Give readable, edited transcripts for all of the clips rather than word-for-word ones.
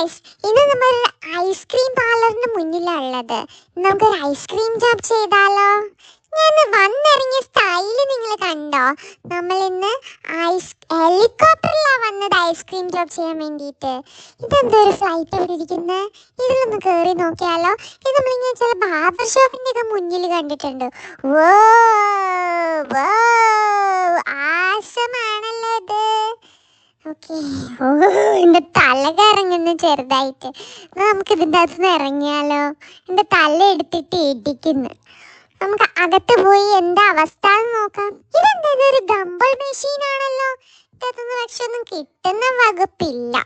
Guys, ഇന്ന് നമ്മൾ ice cream പാർലറിന് മുന്നിലുള്ളത്. നമുക്കൊരു ഐസ്ക്രീം ജോബ് ചെയ്താലോ? ഞാൻ വന്നിറങ്ങിയ സ്റ്റൈല് നിങ്ങൾ കണ്ടോ? നമ്മൾ ഇന്ന് ഹെലികോപ്റ്ററിലാണ് വന്നത് ഐസ്ക്രീം ജോബ് ചെയ്യാൻ വേണ്ടിയിട്ട്. ഇതെന്തോ ഒരു ഫ്ലൈറ്റ് ഇവിടെ ഇരിക്കുന്നത്, ഇതിലൊന്ന് കയറി നോക്കിയാലോ? ഇത് നമ്മളിങ്ങനെ ചില ബാർബർ ഷോപ്പിൻ്റെ ഒക്കെ മുന്നിൽ കണ്ടിട്ടുണ്ട്. വോ വോ, ആസമാണല്ലോ ഇത്. ഓക്കെ, ഓ എൻ്റെ തല കറങ്ങുന്നു ചെറുതായിട്ട്. നമുക്ക് ഇതിൻ്റെ അകത്ത് നിന്ന് ഇറങ്ങിയാലോ? എൻ്റെ തല എടുത്തിട്ട് ഇടിക്കുന്നു. നമുക്ക് അകത്ത് പോയി എന്താ അവസ്ഥ എന്ന് നോക്കാം. ഇതെന്താ, ഒരു ഗംബിൾ മെഷീനാണല്ലോ. ഇതിനകത്തുനിന്ന് പക്ഷെ ഒന്നും കിട്ടുന്ന വകുപ്പില്ല.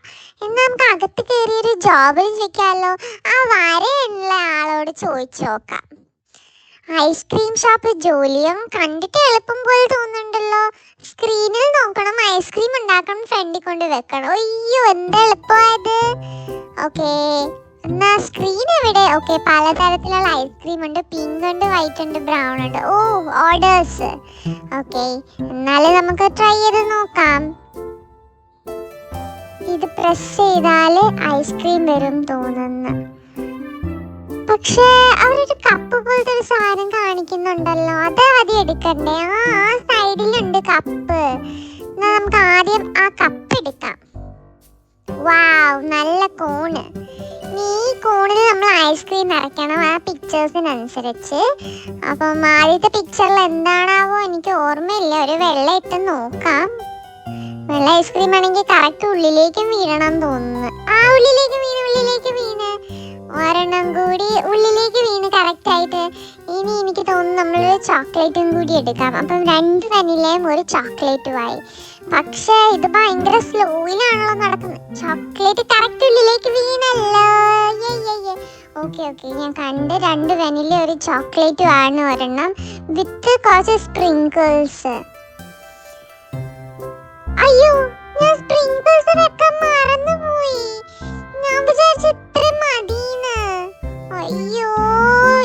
എന്നാൽ നമുക്ക് അകത്ത് കയറിയൊരു ജോബിൽ ചോദിക്കാമല്ലോ. ആ വരെയുള്ള ആളോട് ചോദിച്ചു നോക്കാം. ഐസ്ക്രീം ഷോപ്പ് ജോലിയും കണ്ടിട്ട് എളുപ്പം പോലെ തോന്നുന്നുണ്ടല്ലോ. സ്ക്രീനിൽ നോക്കണം, ഐസ്ക്രീം ഉണ്ടാക്കണം, ഫ്രണ്ടിൽ കൊണ്ട് വെക്കണം. അയ്യോ, എന്താ എളുപ്പമായത്. ഓക്കെ, എന്നാ സ്ക്രീൻ എവിടെ? ഓക്കെ, പലതരത്തിലുള്ള ഐസ്ക്രീം ഉണ്ട്. പിങ്ക് ഉണ്ട്, വൈറ്റ് ഉണ്ട്, ബ്രൗൺ ഉണ്ട്. ഓ, ഓർഡേഴ്സ്. ഓക്കെ, എന്നാലും നമുക്ക് ട്രൈ ചെയ്ത് നോക്കാം. ഇത് പ്രസ് ചെയ്താൽ ഐസ്ക്രീം വരും തോന്നുന്നു. പക്ഷേ അവരൊരു കപ്പ് പോലത്തെ ഒരു സാധനം കാണിക്കുന്നുണ്ടല്ലോ. അത് ആദ്യം എടുക്കണ്ടേ? ആ സൈഡിലുണ്ട് കപ്പ്. എന്നാ നമുക്ക് ആദ്യം ആ കപ്പ് എടുക്കാം. വാവ്, നല്ല കോണ്. ഈ കോണിൽ നമ്മൾ ഐസ്ക്രീം നിറയ്ക്കണം, ആ പിക്ചേഴ്സിനനുസരിച്ച്. അപ്പം ആദ്യത്തെ പിക്ചറിൽ എന്താണാവോ എനിക്ക് ഓർമ്മയില്ല. ഒരു വെള്ളം ഇട്ട് നോക്കാം. വെള്ള ഐസ്ക്രീം ആണെങ്കിൽ കറക്റ്റ് ഉള്ളിലേക്ക് വീഴണം തോന്നുന്നു. ആ, ഉള്ളിലേക്ക് വീണ് ഒരെണ്ണം കൂടി ഉള്ളിലേക്ക് വീണ് കറക്റ്റ് ആയിട്ട്. ഇനി എനിക്ക് തോന്നുന്നു നമ്മളൊരു ചോക്ലേറ്റും കൂടി എടുക്കാം. അപ്പം 2 വനിലയും ഒരു ചോക്ലേറ്റുമായി. പക്ഷേ ഇത് ഭയങ്കര സ്ലോയിലാണല്ലോ നടക്കുന്നത്. ചോക്ലേറ്റ് കറക്റ്റ് ഉള്ളിലേക്ക് വീണല്ലോ. ഓക്കെ, ഞാൻ കണ്ട് 2 വനില ഒരു ചോക്ലേറ്റും ആണ് ഒരെണ്ണം, വിത്ത് കുറച്ച് സ്പ്രിങ്കിൾസ്. അയ്യോ, ഞാൻ സ്പ്രിങ്കിൾസ് വെക്കാൻ മറന്നുപോയി. ഞാൻ വിചാരിച്ചു ഇത്ര മതിന്ന്. അയ്യോ,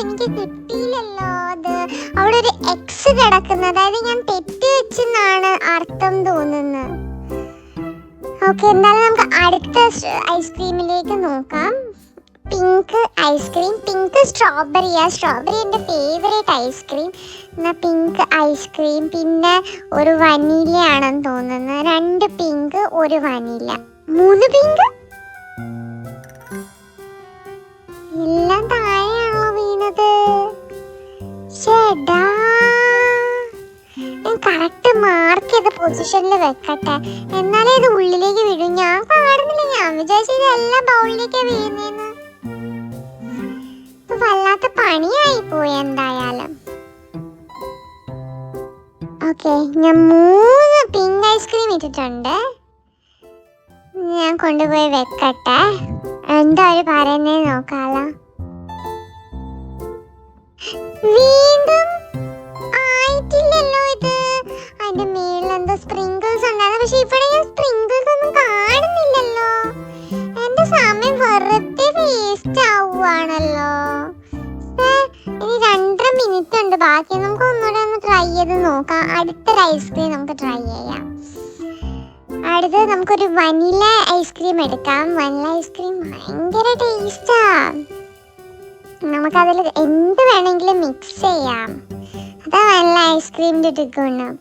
എനിക്ക് കിട്ടിയില്ലല്ലോ. അത് അവിടെ ഒരു എക്സ് കിടക്കുന്നത്, അതായത് ഞാൻ തെറ്റി വെച്ചെന്നാണ് അർത്ഥം തോന്നുന്നത്. ഓക്കെ, എന്തായാലും നമുക്ക് അടുത്ത ഐസ്ക്രീമിലേക്ക് നോക്കാം. പിങ്ക് ഐസ്ക്രീം, പിങ്ക് സ്ട്രോബെറിയാ. സ്ട്രോബെറി എൻ്റെ ഫേവറേറ്റ് ഐസ്ക്രീം. എന്നാൽ പിങ്ക് ഐസ്ക്രീം, പിന്നെ ഒരു വനീല ആണെന്ന് തോന്നുന്നു. 2 പിങ്ക്, ഒരു വനീല, 3 പിങ്ക്. എല്ലാം താഴെയാണല്ലോ വീണത്. ചേടാ, ഞാൻ കറക്റ്റ് മാർക്ക് ചെയ്ത പൊസിഷനിൽ വെക്കട്ടെ, എന്നാലേ ഇത് ഉള്ളിലേക്ക് വീഴും. ഞാൻ കാണുന്നില്ല, ഞാൻ വിചാരിച്ചു ഇതെല്ലാം ബൗളിലേക്ക് വീഴുന്നേന്ന്. വല്ലാത്ത പണിയായി പോയി എന്തായാലും. ഓക്കെ, ഞാൻ 3 പിങ്ക് ഐസ്ക്രീം ഇട്ടിട്ടുണ്ട്. ഞാൻ കൊണ്ടുപോയി വെക്കട്ടെ, എന്താ ഒരു പറയുന്നേ നോക്കാലോ. വീണ്ടും ആയിട്ടില്ലല്ലോ ഇത്. അതിന്റെ മേളിൽ എന്തോ സ്പ്രിങ്കിൾസ് ഉണ്ടായിരുന്നു, പക്ഷെ ഇവിടെ ഞാൻ സ്പ്രിങ്കിൾസ് ഒന്നും കാണുന്നില്ലല്ലോ. എന്റെ സമയം വെറുതെ വേസ്റ്റ് ആവുകയാണല്ലോ. ഇനി 2.5 മിനിറ്റ് ഉണ്ട് ബാക്കി. നമുക്ക് ഒന്നുകൂടെ ഒന്ന് ട്രൈ ചെയ്ത് നോക്കാം. അടുത്തൊരു ഐസ്ക്രീം നമുക്ക് ട്രൈ ചെയ്യാം. അടുത്തത് നമുക്കൊരു വനില ഐസ്ക്രീം എടുക്കാം. വനില ഐസ്ക്രീം ഭയങ്കര ടേസ്റ്റാ. നമുക്കതിൽ എന്ത് വേണമെങ്കിലും മിക്സ് ചെയ്യാം. അതാ വനില ഐസ്ക്രീമിൻ്റെ ഒരു ഗുണം.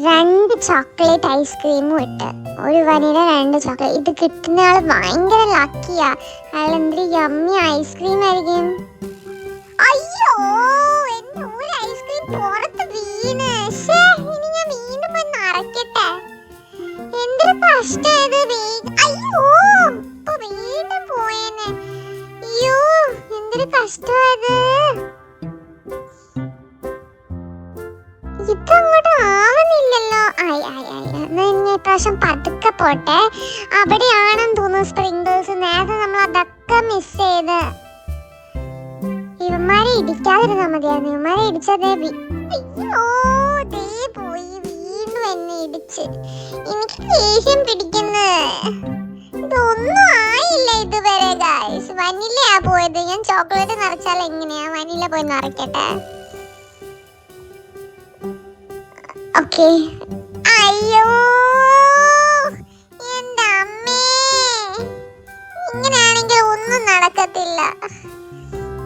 2 ചോക്ലേറ്റ് ഐസ്ക്രീമും ഇട്ട്, ഒരു വനില 2 ചോക്ലേറ്റ്. ഇത് കിട്ടുന്ന ആൾ ഭയങ്കര ലക്കിയാ. അയാൾ എന്തൊരു യമ്മി ഐസ്ക്രീം ആയിരിക്കും. അയ്യോ, എൻ്റെ ഒരു ഐസ്ക്രീം പുറത്ത് വീണ്. ഇനി ഞാൻ വീണ്ടും പോയി നിറയ്ക്കട്ടെ. എന്തൊരു കഷ്ടമായത്. അയ്യോ, ഇപ്പൊ വീണ്ടും പോയേനെ. അയ്യോ, എന്തൊരു കഷ്ടമായത്. ഇതങ്ങോട്ട് ആവുന്നില്ലല്ലോ. ഇപ്രാവശ്യം പതുക്കെ പോട്ടെ. അവിടെയാണെന്ന് തോന്നുന്നു സ്പ്രിങ്കിൾസ്. നേരത്തെ നമ്മൾ അതൊക്കെ മിസ് ചെയ്ത്. ഇവന്മാരെ ഇടിക്കാതിരുന്നാ മതിയായിരുന്നു. ഇവന്മാരെ ഇടിച്ചതേ. അയ്യോ, ദേ പോയി വീണ്ടും എന്നെ ഇടിച്ച്. എനിക്ക് ദേഷ്യം പിടിക്കുന്നു. ഇതൊന്നും ആയില്ല ഇതുവരെ ഗൈസ്. വനിലയാ പോയത്. ഞാൻ ചോക്ലേറ്റ് നിറച്ചാൽ എങ്ങനെയാ? വനില പോയി നിറയ്ക്കട്ടെ. ഓക്കെ. അയ്യോ, എൻ്റെ അമ്മേ, ഇങ്ങനെയാണെങ്കിൽ പറ്റുന്നില്ല.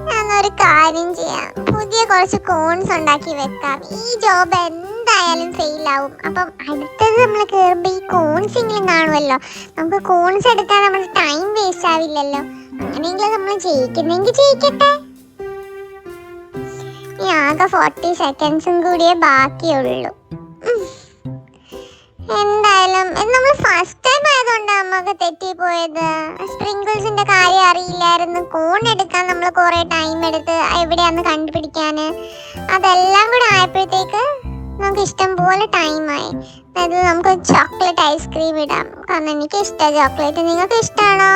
ഞാനൊരു കാര്യം ചെയ്യാം, പുതിയ കുറച്ച് കോൺസ് ഉണ്ടാക്കി വെക്കാം. ഈ ജോബ് എന്തായാലും ഫെയിൽ ആവും. അപ്പം അടുത്തത് നമ്മൾ കയറുമ്പോൾ ഈ കോൺസ് എങ്കിലും കാണുമല്ലോ. നമുക്ക് കോൺസ് എടുക്കാൻ നമ്മുടെ ടൈം വേസ്റ്റ് ആവില്ലല്ലോ. അങ്ങനെയെങ്കിലും നമ്മൾ ജയിക്കുന്നെങ്കിൽ ജയിക്കട്ടെ. ഈ ആകെ 40 സെക്കൻഡ്സും കൂടിയേ ബാക്കിയുള്ളൂ. എന്തായാലും നമ്മൾ ഫസ്റ്റ് ടൈം ആയതുകൊണ്ട് നമുക്ക് തെറ്റിപ്പോയത്. സ്പ്രിങ്കിൾസിന്റെ കാര്യം അറിയില്ലായിരുന്നു. കോൺ എടുക്കാൻ നമ്മൾ കുറെ ടൈം എടുത്ത് എവിടെയാന്ന് കണ്ടുപിടിക്കാന്. അതെല്ലാം കൂടെ ആയപ്പോഴത്തേക്ക് നമുക്ക് ഇഷ്ടം പോലെ ടൈമായി. അതായത് നമുക്ക് ചോക്ലേറ്റ് ഐസ്ക്രീം ഇടാം. കാരണം എനിക്ക് ഇഷ്ടമാണ് ചോക്ലേറ്റ്. നിങ്ങൾക്ക് ഇഷ്ടമാണോ?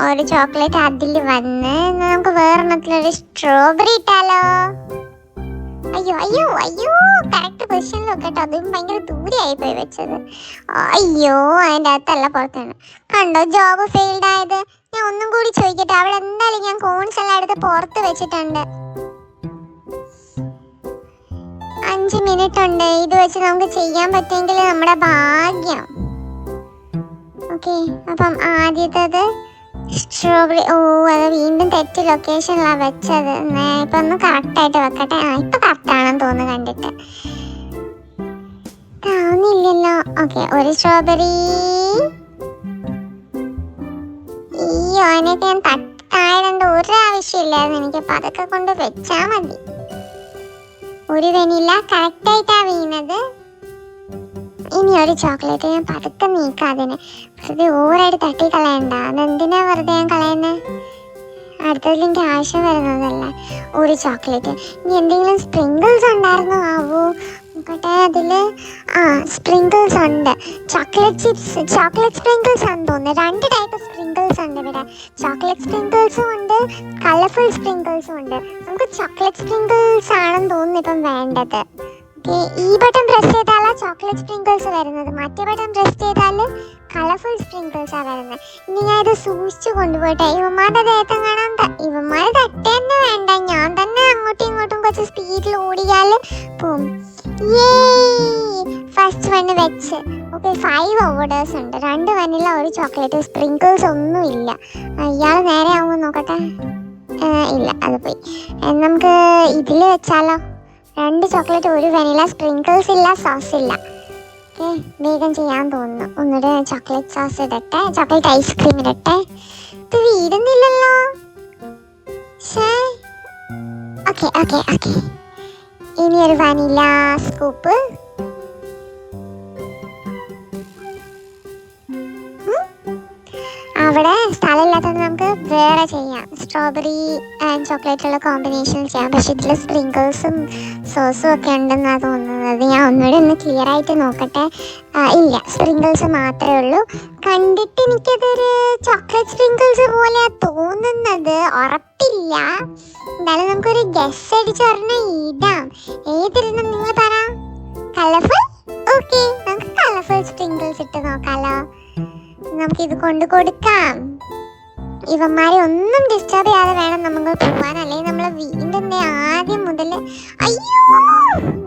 ഒരു ചോക്ലേറ്റ് അതിൽ വന്ന് നമുക്ക് വേറെണ്ണത്തിലൊരു സ്ട്രോബെറി ഇട്ടാലോ? അയ്യോ അയ്യോ അയ്യോ, കറക്റ്റ് പൊസിഷനിൽ കേട്ടോ. അതും ഭയങ്കര ദൂരെയായി പോയി വെച്ചത്. അയ്യോ, അതിൻ്റെ അകത്തല്ല പുറത്താണ്. കണ്ടോ ജോബ് ഫെയിൽഡ് ആയത്. ഞാൻ ഒന്നും കൂടി ചോദിക്കട്ടെ, അവിടെ എന്തായാലും ഞാൻ കോൺസ് എല്ലാം എടുത്ത് പുറത്ത് വെച്ചിട്ടുണ്ട്. 5 മിനിറ്റ് ഉണ്ട്. ഇത് വെച്ച് നമുക്ക് ചെയ്യാൻ പറ്റുമെങ്കിൽ നമ്മുടെ ഭാഗ്യം. ഓക്കെ, അപ്പം ആദ്യത്തേത് സ്ട്രോബെറി. ഓ, അത് വീണ്ടും തെറ്റ് ലൊക്കേഷനിലാണ് വെച്ചത്. ഇപ്പൊ ഒന്ന് കറക്റ്റായിട്ട് വെക്കട്ടെ. ഇപ്പൊ കറക്റ്റാണെന്ന് തോന്നുന്നു കണ്ടിട്ട്. താന്നില്ലല്ലോ. ഓക്കെ, ഒരു സ്ട്രോബെറി. ഈ അതിനൊക്കെ ഞാൻ തട്ടായതുകൊണ്ട് ഒരു ആവശ്യമില്ലായിരുന്നു എനിക്ക്. അപ്പൊ അതൊക്കെ കൊണ്ട് വെച്ചാ മതി. ഒരു വെനില കറക്റ്റായിട്ടാ വീണത്. ഇനി ഒരു ചോക്ലേറ്റ് ഞാൻ പതുക്കെ നീക്കാം. അതിന് വെറുതെ ഓവറായിട്ട് തട്ടി കളയണ്ട. അതെന്തിനാ വെറുതെ ഞാൻ കളയുന്നത്? അടുത്തതിൽ എനിക്ക് ആവശ്യം വരുന്നതല്ല. ഒരു ചോക്ലേറ്റ്. ഇനി എന്തെങ്കിലും സ്പ്രിങ്കിൾസ് ഉണ്ടായിരുന്നോ ആവോ നോക്കട്ടെ. അതില് സ്പ്രിങ്കിൾസ് ഉണ്ട്. ചോക്ലേറ്റ് ചിപ്സ്, ചോക്ലേറ്റ് സ്പ്രിങ്കിൾസ് ആണെന്ന് തോന്നുന്നു. 2 ടൈപ്പ് സ്പ്രിങ്കിൾസ് ഉണ്ട് ഇവിടെ. ചോക്ലേറ്റ് സ്പ്രിങ്കിൾസും ഉണ്ട്, കളർഫുൾ സ്പ്രിങ്കിൾസും ഉണ്ട്. നമുക്ക് ചോക്ലേറ്റ് സ്പ്രിങ്കിൾസ് ആണെന്ന് തോന്നുന്നു ഇപ്പം വേണ്ടത്. ഈ ബട്ടൺ പ്രസ് ചെയ്താൽ ചോക്ലേറ്റ് സ്പ്രിങ്കിൾസ് വരുന്നത്, മറ്റേ ബട്ടൺ പ്രസ് ചെയ്താൽ കളർഫുൾ സ്പ്രിങ്കിൾസ് ആണ് വരുന്നത്. ഇനി ഞാൻ ഇത് സൂക്ഷിച്ചു കൊണ്ടുപോട്ടെ. ഇവന്മാരുടെ ദേഹത്തും കാണാൻ ഇവന്മാർ തട്ടേ തന്നെ വേണ്ട. ഞാൻ തന്നെ അങ്ങോട്ടും ഇങ്ങോട്ടും കുറച്ച് സ്പീഡിൽ ഓടിയാൽ പോവും. ഫസ്റ്റ് വണ് വെച്ച്. ഓക്കെ, 5 ഓർഡേഴ്സ് ഉണ്ട്. 2 വനില, ഒരു ചോക്ലേറ്റ്. സ്പ്രിങ്കിൾസ് ഒന്നും ഇല്ല. ഇയാൾ നേരെ ആവുമോ നോക്കട്ടെ. ഇല്ല, അത് പോയി. നമുക്ക് ഇതിൽ വെച്ചാലോ? 2 ചോക്ലേറ്റ്, ഒരു വനില, സ്പ്രിങ്കിൾസ് ഇല്ല, സോസ് ഇല്ല. ഓക്കെ, വേഗം ചെയ്യാൻ തോന്നുന്നു. ഒന്നുകൂടെ ചോക്ലേറ്റ് സോസ് ഇടട്ടെ, ചോക്ലേറ്റ് ഐസ്ക്രീം ഇടട്ടെ. ഇത് വീടുന്നില്ലല്ലോ. ഓക്കെ ഓക്കെ ഓക്കെ, ഇനി ഒരു വനില സ്കൂപ്പ്. അവിടെ സ്ഥലമില്ലാത്തത് നമുക്ക് വേറെ ചെയ്യാം. സ്ട്രോബെറി ആൻഡ് ചോക്ലേറ്റുള്ള കോമ്പിനേഷൻ ചെയ്യാം. പക്ഷെ ഇതിൽ സ്പ്രിങ്കിൾസും സോസും ഒക്കെ ഉണ്ടെന്നാണ് തോന്നുന്നത്. ഞാൻ ഒന്നുകൂടെ ഒന്ന് ക്ലിയർ ആയിട്ട് നോക്കട്ടെ. ഇല്ല, സ്പ്രിങ്കിൾസ് മാത്രമേ ഉള്ളൂ. കണ്ടിട്ട് എനിക്കതൊരു ചോക്ലേറ്റ് സ്പ്രിങ്കിൾസ് പോലെ തോന്നുന്നത്. ഉറപ്പില്ല. എന്തായാലും നമുക്കൊരു ഗസ് അടിച്ച് പറഞ്ഞാൽ ഇടാം. ഏതിരുന്ന് നിങ്ങൾ പറ. കളർഫുൾ. ഓക്കെ, നമുക്ക് കളർഫുൾ സ്പ്രിങ്കിൾസ് ഇട്ട് നോക്കാലോ. നമുക്കിത് കൊണ്ട് കൊടുക്കാം. ഇവന്മാരെ ഒന്നും ഡിസ്റ്റർബ് ചെയ്യാതെ വേണം നമുക്ക് പോവാൻ. അല്ലെങ്കിൽ നമ്മൾ വീണ്ടും ആദ്യം മുതൽ. അയ്യോ,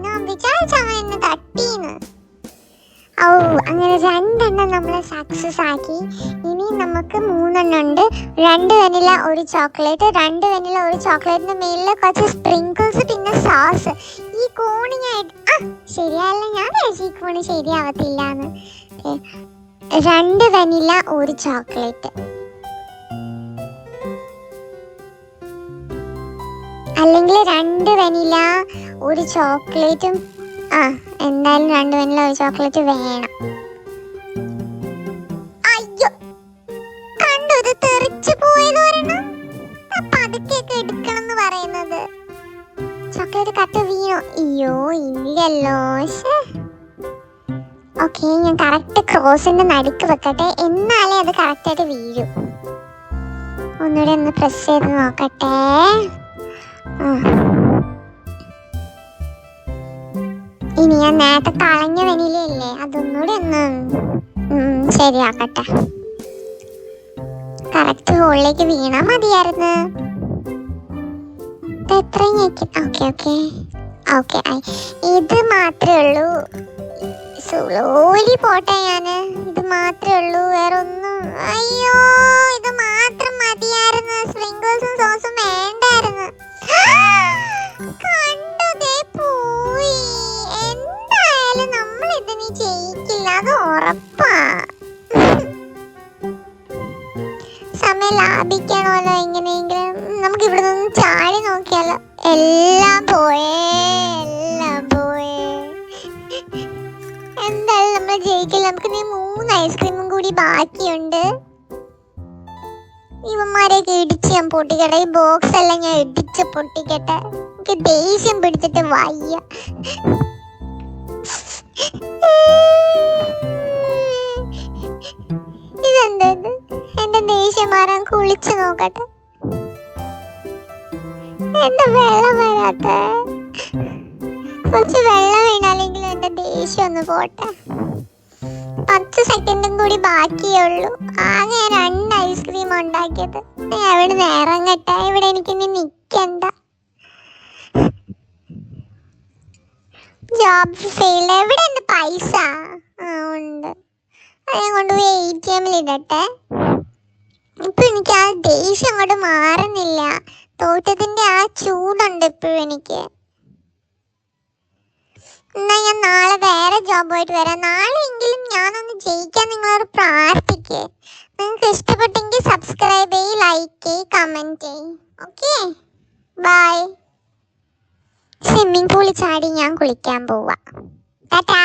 ഞാൻ വിചാരിച്ചവൻ എന്നെ തട്ടീന്ന്. ഓ, അങ്ങനെ 2 എണ്ണം നമ്മൾ സക്സസ് ആക്കി. ഇനി നമുക്ക് 3 എണ്ണം ഉണ്ട്. 2 വെനില, ഒരു ചോക്ലേറ്റ്. 2 വെനില, ഒരു ചോക്ലേറ്റിന്റെ മേലിൽ കുറച്ച് സ്പ്രിങ്കിൾസ്, പിന്നെ സോസ്. ഈ കോണി ശരിയല്ല. ഞാൻ ഈ കോണി ശരിയാവത്തില്ലാന്ന്. 2 വെനില, ഒരു ചോക്ലേറ്റ്. അല്ലെങ്കിൽ 2 വെനില, ഒരു ചോക്ലേറ്റും. എന്തായാലും 2 വെനില, ഒരു ചോക്ലേറ്റ് വേണം. അയ്യോ, കണ്ടു, ഇത് തെറിച്ചു പോയെന്ന് പറയണം. പതുക്കെയൊക്കെ എടുക്കണം എന്ന് പറയുന്നത്. ചോക്ലേറ്റ് കട്ട് വീണോ? അയ്യോ, ഇല്ലല്ലോ. ഓക്കെ, ഞാൻ കറക്റ്റ് ക്രോസിന്റെ നടുക്ക് വെക്കട്ടെ. എന്നാലേ അത് കറക്റ്റായിട്ട് വീഴും. ഒന്നുകൂടെ ഒന്ന് പ്രസ് ചെയ്ത് നോക്കട്ടെ. ഇനി ഞാൻ നേരത്തെ കളഞ്ഞ വെനിലയില്ലേ, അതൊന്നുകൂടെ ഒന്ന് ശരിയാക്കട്ടെ. കറക്റ്റ് ഹോളിലേക്ക് വീണാ മതിയായിരുന്നു. എത്രയും ഓക്കെ ഓക്കെ ഓക്കെ, ഇത് മാത്രമേ ഉള്ളൂ. സ്ലോലി പോട്ടെ. ഇത് മാത്രമേ ഉള്ളൂ, വേറെ ഒന്നും. അയ്യോ, ഇത് ഉറപ്പാ. സമയം ലാഭിക്കണമല്ലോ എങ്ങനെയെങ്കിലും. നമുക്ക് ഇവിടെ നിന്ന് ചാടി നോക്കിയാലോ. എല്ലാം പോയേ. എന്തായാലും നമ്മൾ ജയിക്കില്ല. നമുക്ക് നീ 3 ഐസ്ക്രീമും കൂടി ബാക്കിയുണ്ട്. ഇവന്മാരെയൊക്കെ ഇടിച്ച് ഞാൻ പൊട്ടിക്കട്ടെ. ഈ ബോക്സ് എല്ലാം ഞാൻ ഇടിച്ച് പൊട്ടിക്കട്ടെ. എനിക്ക് ദേഷ്യം പിടിച്ചിട്ട് വയ്യ. ഇതെന്തത്? എന്റെ ദേഷ്യം മാറാൻ കുളിച്ചു നോക്കട്ടെ. എന്താ വെള്ളം വരാത്ത? കുറച്ച് വെള്ളം വീണാലെങ്കിലും എന്റെ ദേഷ്യം ഒന്ന് പോട്ടെ. 10 സെക്കൻഡും കൂടി ബാക്കിയേ ഉള്ളൂ. ആകെ 2 ഐസ്ക്രീം ഉണ്ടാക്കിയത്. എവിടെ നിന്ന് ഇറങ്ങട്ടെ? ഇവിടെ എനിക്കിനി നിക്കണ്ട. Job fail. എവിടെ എന്റെ പൈസ? ഉണ്ട്. ഞാൻ കൊണ്ടുപോയി ATM ഇടട്ടെ. ഇപ്പൊ എനിക്ക് ആ ദേഷ്യം അങ്ങോട്ട് മാറുന്നില്ല. തോറ്റത്തിന്റെ ആ ചൂടുണ്ട് ഇപ്പോഴും എനിക്ക്. എന്നാ ഞാൻ നാളെ വേറെ ജോബായിട്ട് വരാം. നാളെയെങ്കിലും ഞാനൊന്ന് ജയിക്കാൻ നിങ്ങളോട് പ്രാർത്ഥിക്കേ. നിങ്ങൾക്ക് ഇഷ്ടപ്പെട്ടെങ്കിൽ സബ്സ്ക്രൈബ് ചെയ്യ്, ലൈക്ക് ചെയ്യ്, കമൻറ്റ് ചെയ്യ്. Okay, by. സ്വിമ്മിംഗ് പൂളിൽ ചാടി ഞാൻ കുളിക്കാൻ പോവാ. ടാറ്റാ.